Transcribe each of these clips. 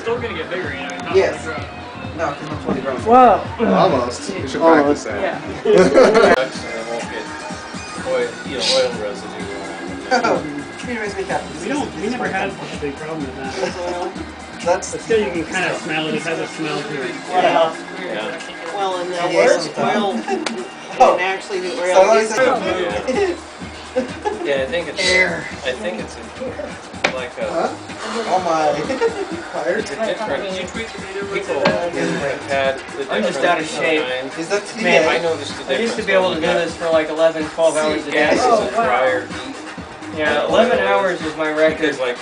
still gonna get bigger, you know. Not Yes. fully grown. No, because I'm fully grown. Well, almost. You should practice that. Yeah. And it won't get oil, oil residue. Anyways, we have. We never had a big problem with that. That's But still, you can kind of smell it. It has a smell to it. Well, Yeah. Well, and the Yeah, worst sometimes. oil, Oh. and actually the So oil long is as Yeah, I think it's Air. I think it's like a Oh my. it's a different. People have had the I'm just out of shape. kinds. Is that Man, I noticed the I difference. used to be able to do this for like 11, 12 hours a day. Gases Oh, and wow. drier heat. Yeah, 11 hours is my record. Because like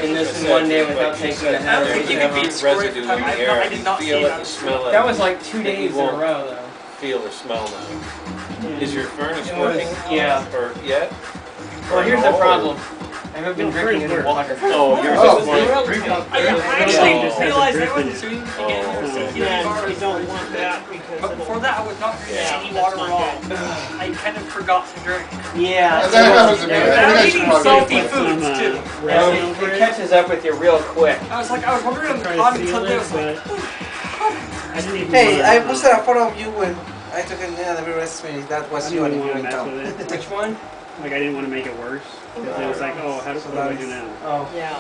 in this I in said, one day like without you taking said, a hammer. when you have residue in the air, I did not you see feel it, that. you smell it. That was like 2 You days in a won't row, though. feel or smell now. Is your furnace It was- working? yeah. Or yet? Well, here's the No, or- problem. I haven't been drinking any water. Oh, yours Oh. is like. I actually Oh. realized I wasn't doing Oh. again. Yeah, you don't want that because But before that, I was not drinking Yeah, any that's water not at all. I kind of forgot to drink. Yeah. That happens to me. And I I'm think I should eating probably salty put- foods too. It catches up with you real quick. I was wondering on the Try pod to until seal they it, was like, but I didn't even Hey, wanna, I posted a photo of you when I took an another recipe. That I was you didn't and even you want to in mess town. with it. Which one? Like, I didn't want to make it worse. Because it was like, oh, what do I do now? Oh. Yeah.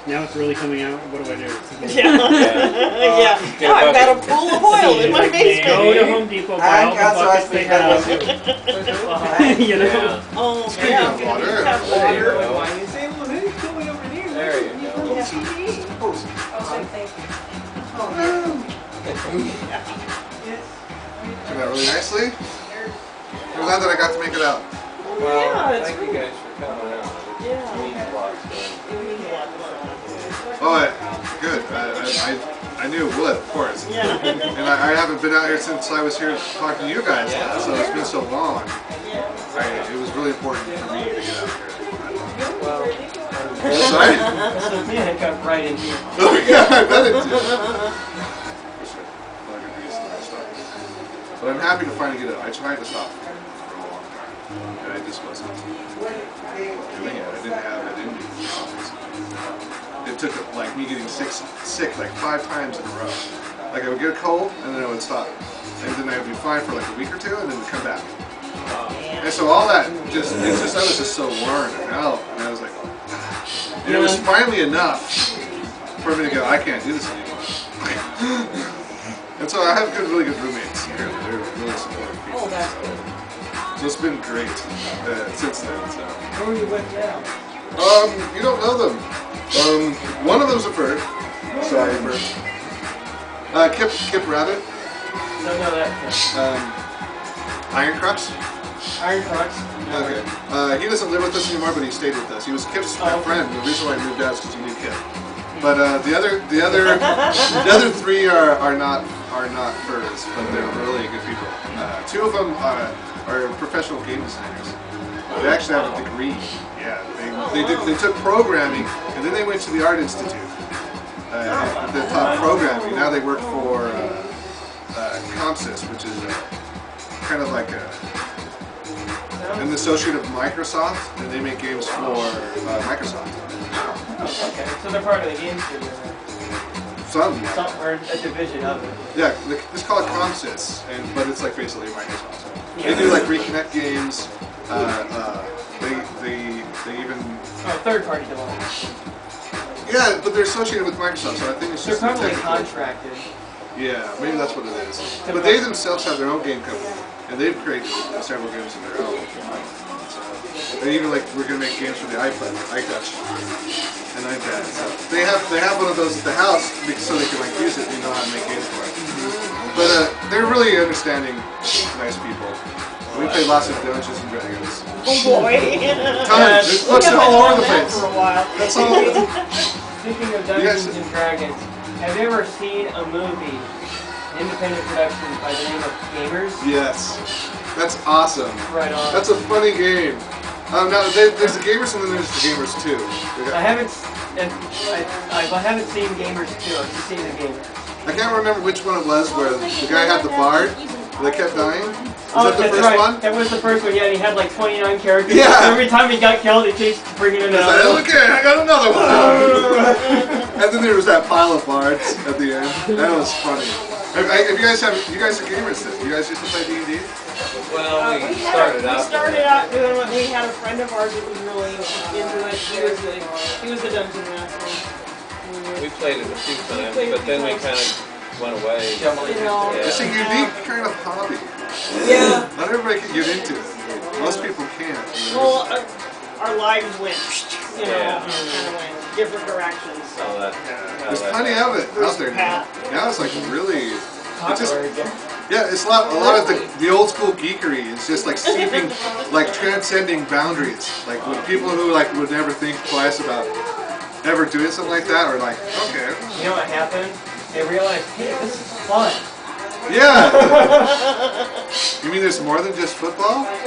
Now it's really coming out. What do I do? Yeah. Yeah. Get Oh, I've got a bucket. pool of oil in my Like, basement. go to Home Depot, buy all the And buckets they have. You know? Yeah. Oh, Speaking yeah. of water, Have There you water. go. There you go. turned out really nicely. I'm glad that I got to make it out. Well, Yeah, it's thank you guys for coming out. Yeah. It means a lot. Oh, good. I knew it would, of course. Yeah. And I haven't been out here since I was here talking to you guys, so it's been so long. It was really important for me to get out here. Sorry? So me, I got right in here. Oh yeah, I bet it did. But I'm happy to finally get it. I tried to stop for a long time, and I just wasn't doing it. I didn't have it in me. It took like me getting sick like 5 times in a row. Like I would get a cold, and then I would stop, and then I would be fine for like a week or two, and then it would come back. And so all that I was just so worn out, and I was like, and it was finally enough for me to go, I can't do this anymore. And so I have really good roommates here. They're really supportive people. Oh, that's good. So it's been great since then. So. Who are you with now? You don't know them. One of them's a bird. Sorry, bird. Kip Rabbit. Don't know that. Iron Crux. Iron Crux. Okay. He doesn't live with us anymore, but he stayed with us. He was Kip's friend. The reason why I moved out is because he knew Kip. But the other 3 are not furs, but they're really good people. 2 of them are professional game designers. They actually have a degree. Yeah, they took programming, and then they went to the Art Institute. They taught programming. Now they work for ComSys, which is kind of like an associate of Microsoft, and they make games for Microsoft. Okay, so they're part of the game studio then. Some. Or a division of it. Yeah, it's called ComSys, but it's like basically Microsoft. They do like Reconnect games. They even. Oh, third-party development. Yeah, but they're associated with Microsoft, so I think it's They're just probably technical. contracted. Yeah, maybe that's what it is. But they themselves have their own game company, and they've created several games of their own. So, they even we're gonna make games for the iPad, iTouch, and iPad. So they have one of those at the house so they can use it and know how to make games for it. But they're really understanding, nice people. We play lots of Dungeons and Dragons. Oh boy. Tons. There's books all over the place. For a while. That's all. Speaking of Dungeons and Dragons, have you ever seen a movie, independent production by the name of Gamers? Yes. That's awesome. Right on. That's a funny game. Now there's the Gamers and then there's the Gamers 2. I haven't seen Gamers 2. I've just seen the Gamers. I can't remember which one it was where the guy had the bard, they kept dying. Oh, that the that's first right. one? That was the first one, yeah, and he had like 29 characters. Yeah. Every time he got killed, he keeps bringing in It's another one. like, okay, I got another one. And then there was that pile of bards at the end. That was funny. If you guys are gamers then? You guys used to play D&D? Well, we started out. We started out doing what we had a friend of ours that was really into it. He was the dungeon master. We played it a few times, but then we kind of went away. You know, It's a unique kind of hobby. yeah. Not everybody can get into it. Most people can't. Well, our lives went, you know, Yeah. kind of went different directions. So that, There's plenty of it out there now. Now it's like really, it's just, yeah, it's a lot of the old school geekery is just like seeping, like transcending boundaries. Like when people who like would never think twice about ever doing something like that are like, okay. You know what happened? They realized, hey, this is fun. Yeah. You mean there's more than just football? You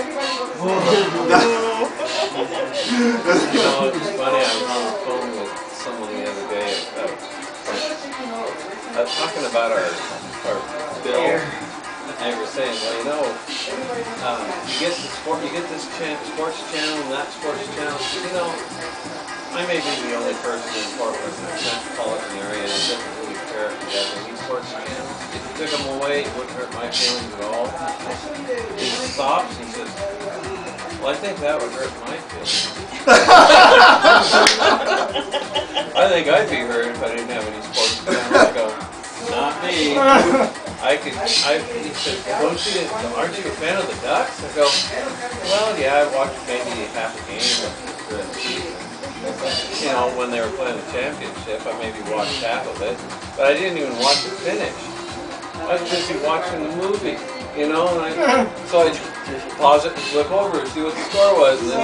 know, it's funny, I was on the phone with someone the other day talking about our bill, and they were saying, well, you know, you get this sports channel and that sports channel. You know, I may be the only person in Portland, in the metropolitan area, that doesn't really care if you have any sports channels. If you took them away, it wouldn't hurt my feelings at all. He stops and says, well, I think that would hurt my feelings. I think I'd be hurt if I didn't have any sports channels. I go, not me. He said, aren't you a fan of the Ducks? I go, well, yeah, I watched maybe half a game during the season. You know, when they were playing the championship, I maybe watched half of it, but I didn't even watch it finish. I was busy watching the movie, you know, and so I just pause it and flip over and see what the score was, and then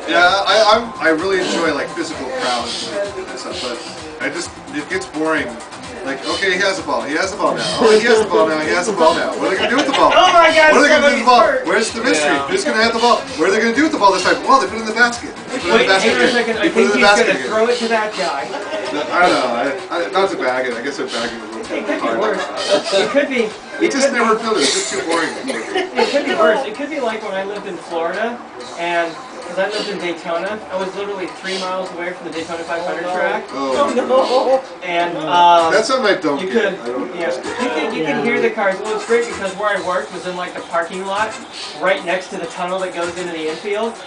Yeah, I really enjoy like physical crowds and stuff, but it gets boring. Like, okay, he has the ball. He has the ball now. Oh, he has the ball now. He has the ball now. What are they going to do with the ball? Oh my God! What are they going to do with the ball? hurt. Where's the mystery? Yeah. Who's going to have the ball? What are they going to do with the ball this time? Well, they put it in the basket. They put it in the basket Hang on a second, I again. They put think it in the he's basket going to again. throw it to that guy. I don't know. Not to bag it. I guess I'm bagging a little It too could be hard. worse. It could be. It just never filled it. It's just too boring. It could be worse. It could be like when I lived in Florida, and because I lived in Daytona, I was literally 3 miles away from the Daytona 500 track, Oh, No. and that's something I don't you get. could, I don't yeah, understand. you can hear the cars. Well, it's great because where I worked was in like the parking lot, right next to the tunnel that goes into the infield.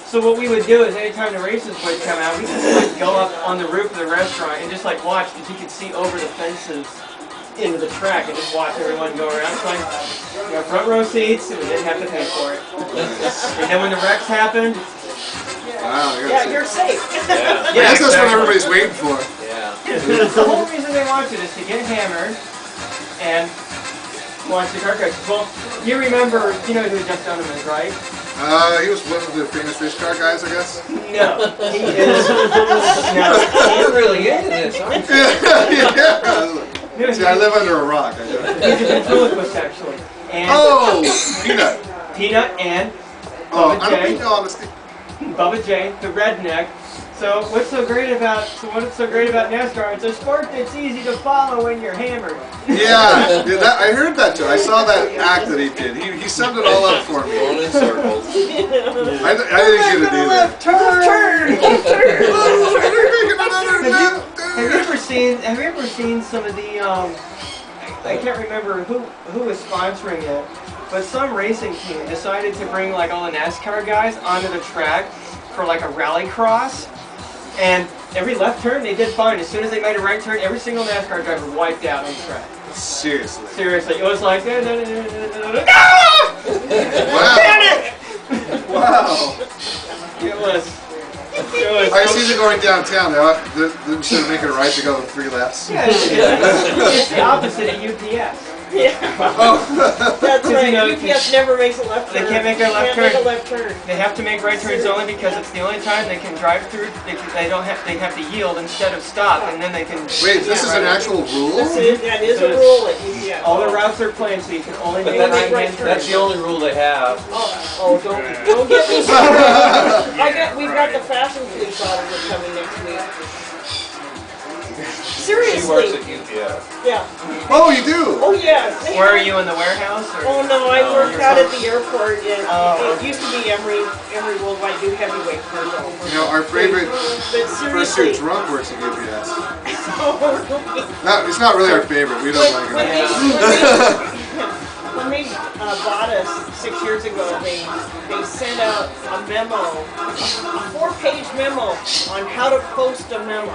So what we would do is anytime the races would come out, we just like go up on the roof of the restaurant and just like watch, because you could see over the fences into the track and just watch everyone go around. So like, you know, front row seats, and we didn't have to pay for it. And then when the wrecks happened, Wow, Yeah, you're safe. yeah, I guess that's what everybody's waiting for. yeah. the whole reason they watch it is to get hammered and watch the car crashes. Well, you remember, you know who Jeff Dunham is, right? He was one of the famous race car guys, I guess. No, he is. No, You're really into this, aren't you? Yeah. See, I live under a rock. I know. he's a ventriloquist actually. And Oh, Peanut. Peanut and Oh, Bubba I don't J. mean no honesty. Bubba J, the redneck. So what's so great about NASCAR? It's a sport that's easy to follow when you're hammered. Yeah, I heard that too. I saw that act that he did. He summed it all up for me. Going in circles. I didn't get it either. Left turn. Have you ever seen some of the I can't remember who was sponsoring it, but some racing team decided to bring like all the NASCAR guys onto the track for like a rally cross, and every left turn they did fine. As soon as they made a right turn, every single NASCAR driver wiped out on the track. Seriously. Seriously, it was like Wow. it was. I see them going downtown. Instead of making a right, to go 3 laps. Yeah, it's the opposite of UPS. Yeah. Oh. That's right. You know, UPS never makes a left turn. They can't make a left Can't turn. make a left turn. They have to make right turns only because it's the only time they can drive through. They have to yield instead of stop, and then they can. Wait, this is an actual rule? That is a rule at UPS. All the routes are planned, so you can only But make right-hand right turn. that's the only rule they have. Oh, don't get me started. We've got the fashion police auditor coming next week. Seriously. She works at UPS. Yeah. Oh, you do? Oh yeah. Where are you, in the warehouse? Or? Oh no, I Oh, worked you're out at close. the airport. And Oh, it used to be Emory Worldwide do heavyweight for those. You know, our favorite But seriously, Fur-Suit drunk works at UPS. oh, It's not really our favorite. We don't like when it. they bought us 6 years ago, they sent out a memo, a 4-page memo on how to post a memo.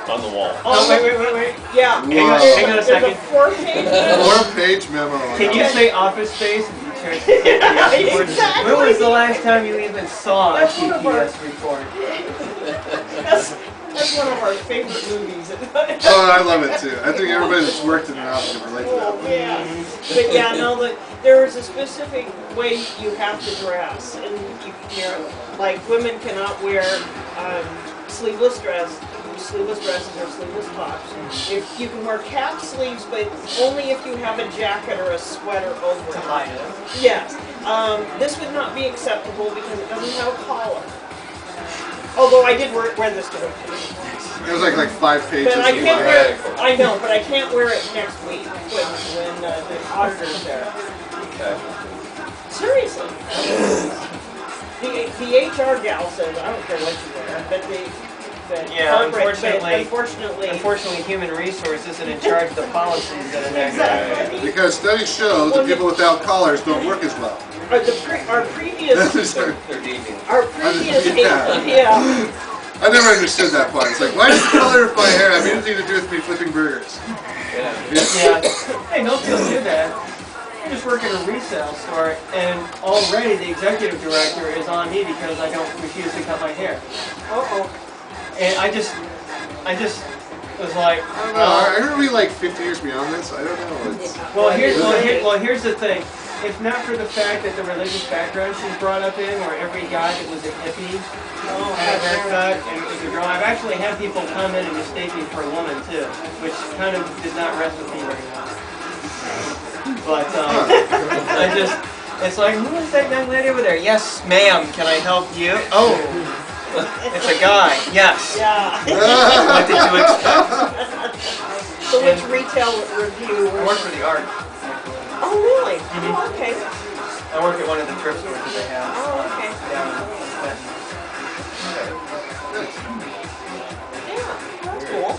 On the wall. Oh, wait. Yeah. Wow. Hang on a There's second. 4-page memo. 4-page memo. Can you say Office Space? Yeah, exactly. When was the last time you even saw a That's one of our- GPS report? That's one of our favorite movies. Oh, I love it too. I think everybody that's worked in an office can relate to that Oh, one. yeah. But yeah, no, there is a specific way you have to dress. And like women cannot wear sleeveless dresses or sleeveless tops. If you can wear cap sleeves, but only if you have a jacket or a sweater over To it. hide it. Yes. This would not be acceptable because it doesn't have a collar. Although I did wear this to work. It was like 5 pages. But I of can't like- wear it. I know, but I can't wear it next week when the auditor's there. Okay. Seriously. The HR gal says I don't care what you wear, but Yeah, unfortunately, Unfortunately, human resources isn't in charge of the policies that enact. exactly. Because studies show that people without collars don't work as well. Our previous They're deviant. yeah. I never understood that part. It's like, why does the color of my hair have anything to do with me flipping burgers? Yeah. Yeah. Hey, don't feel too bad. I just work at a resale store, and already the executive director is on me because I don't refuse to cut my hair. Uh-oh. And I just was like, I don't know. Are we like 50 years beyond this? I don't know. It's, well, here's the thing. If not for the fact that the religious background she's brought up in, where every guy that was a hippie had a haircut and was a girl, I've actually had people come in and mistake me for a woman too, which kind of did not rest with me very well. But it's like, who is that young lady over there? Yes, ma'am. Can I help you? Oh, it's a guy. Yes. Yeah. What did you expect? So which retail review? I work for the art. Oh really? Oh, okay. I work at one of the thrift stores that they have. Oh, okay. Down in Yeah, that's cool.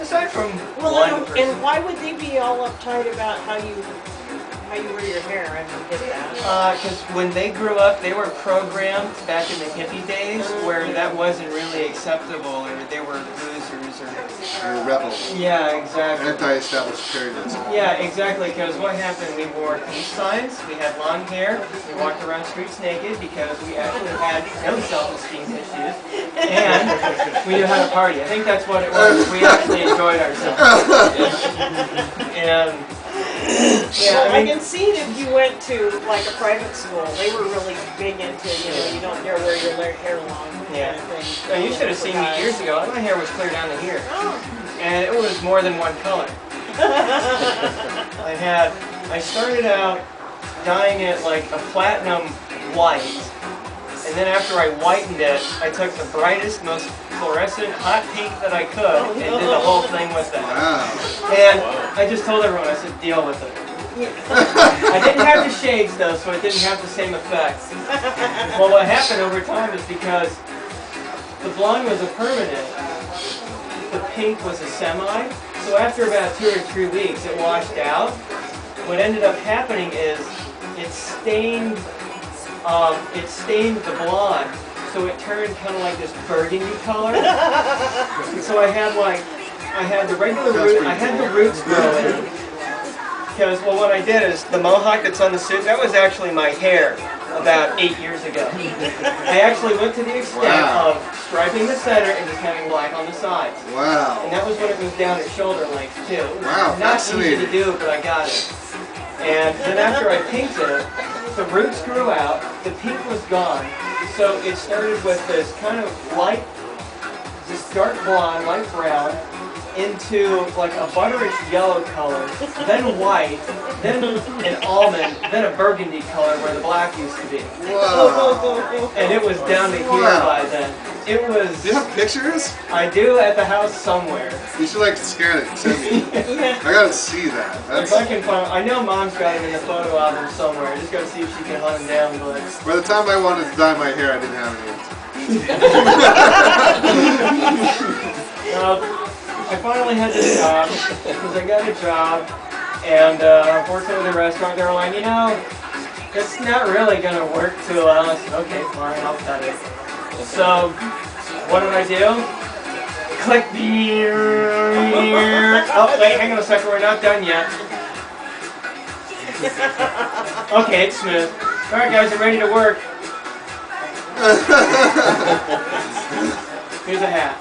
Aside from Well, one person. and why would they be all uptight about how you wear your hair? I don't get that. Because when they grew up, they were programmed back in the hippie days where that wasn't really acceptable, or they were losers, or you're a rebel. yeah, exactly. Anti-established periodism. Yeah, exactly. Because what happened? We wore peace signs. We had long hair. We walked around streets naked because we actually had no self-esteem issues, and we knew how to party. I think that's what it was. We actually enjoyed ourselves, and. Yeah, Well, I can see it if you went to like a private school. They were really big into, you don't dare wear your hair long. Yeah. Kind of thing. And you should have seen me years ago. My hair was clear down to here, Oh. and it was more than one color. I started out dyeing it like a platinum white, and then after I whitened it, I took the brightest, most fluorescent hot pink that I could and did the whole thing with that. Wow. And I just told everyone, I said, deal with it. I didn't have the shades though, so it didn't have the same effect. Well, what happened over time is because the blonde was a permanent, the pink was a semi, so after about 2 or 3 weeks it washed out. What ended up happening is it stained the blonde, so it turned kind of like this burgundy color. So I had the regular root, I had the roots growing. Because, well, what I did is, the mohawk that's on the suit, that was actually my hair about 8 years ago. I actually went to the extent of striping the center and just having black on the sides. Wow. And that was when it was down at shoulder length, too. It was Wow, not easy fascinating. to do, but I got it. And then after I pinked it, the roots grew out, the pink was gone, so it started with this kind of light, this dark blonde, light brown, into like a butterish yellow color, then white, then an almond, then a burgundy color where the black used to be. Wow. And it was down to here by then. It was. Do you have pictures? I do at the house somewhere. You should like scan it and send me. Yeah. I gotta see that. If I can find, I know Mom's got him in the photo album somewhere. I just gotta see if she can hunt him down. But By the time I wanted to dye my hair, I didn't have any. I finally had to stop because I got a job, and unfortunately the restaurant, they were like, you know, it's not really gonna work too well. I said, okay, fine, I'll cut it. So, what did I do? Click the. Oh, wait, hang on a second, we're not done yet. Okay, it's smooth. Alright, guys, I'm ready to work. Here's a hat.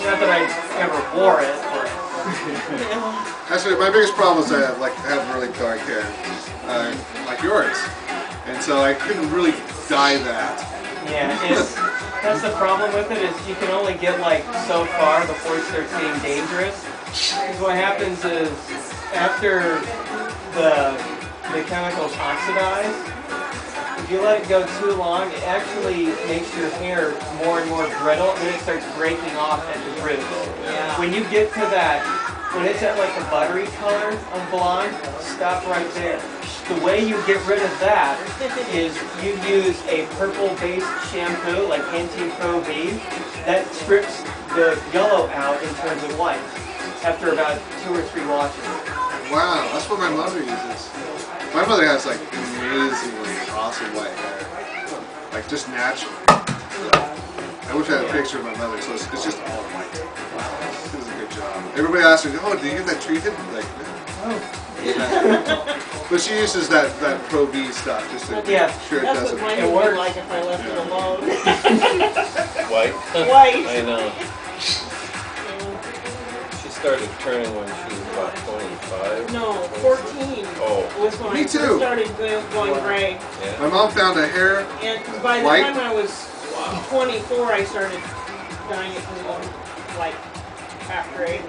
Not that I ever wore it, but. Actually, my biggest problem is I have really dark hair, like yours, and so I couldn't really dye that. Yeah, that's the problem with it, is you can only get like so far before it starts getting dangerous. Because what happens is, after the chemicals oxidize, if you let it go too long, it actually makes your hair more and more brittle, and then it starts breaking off at the roots. Yeah. When you get to that, when it's at like a buttery color of blonde, stop right there. The way you get rid of that is you use a purple-based shampoo, like Pantene Pro V, that strips the yellow out and turns it white after about 2 or 3 washes. Wow, that's what my mother uses. My mother has like amazingly awesome white hair, like just natural. I wish I had a picture of my mother, so it's just all white. It was a good job. Everybody asks her, oh, did you get that treated? Like, no. But she uses that Pro V stuff just to make sure it That's doesn't. what mine would be like if I left it alone. White? White. I know. She started turning when she was about 25. No, 14 Oh. was when Me I too. first started going gray. Yeah. My mom found a hair. And by the White? time I was 24, I started dyeing it blue, like half gray.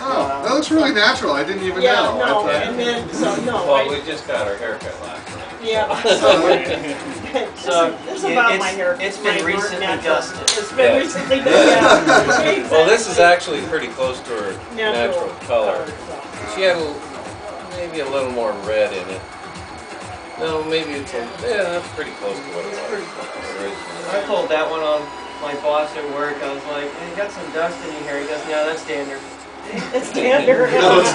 Oh, that looks really natural. I didn't even Yeah, know. no, I and then, so no. Well, we just got our haircut last night. Yeah, So it's about my hair. it's been my recently natural. dusted. It's been Yeah. recently done, yeah. Well, this is actually pretty close to her Natural natural color. She had maybe a little more red in it. No, maybe it's that's pretty close to what it was originally. I pulled that one on my boss at work. I was like, hey, you got some dust in your hair. He goes, no, that's standard. It's standard. No, it's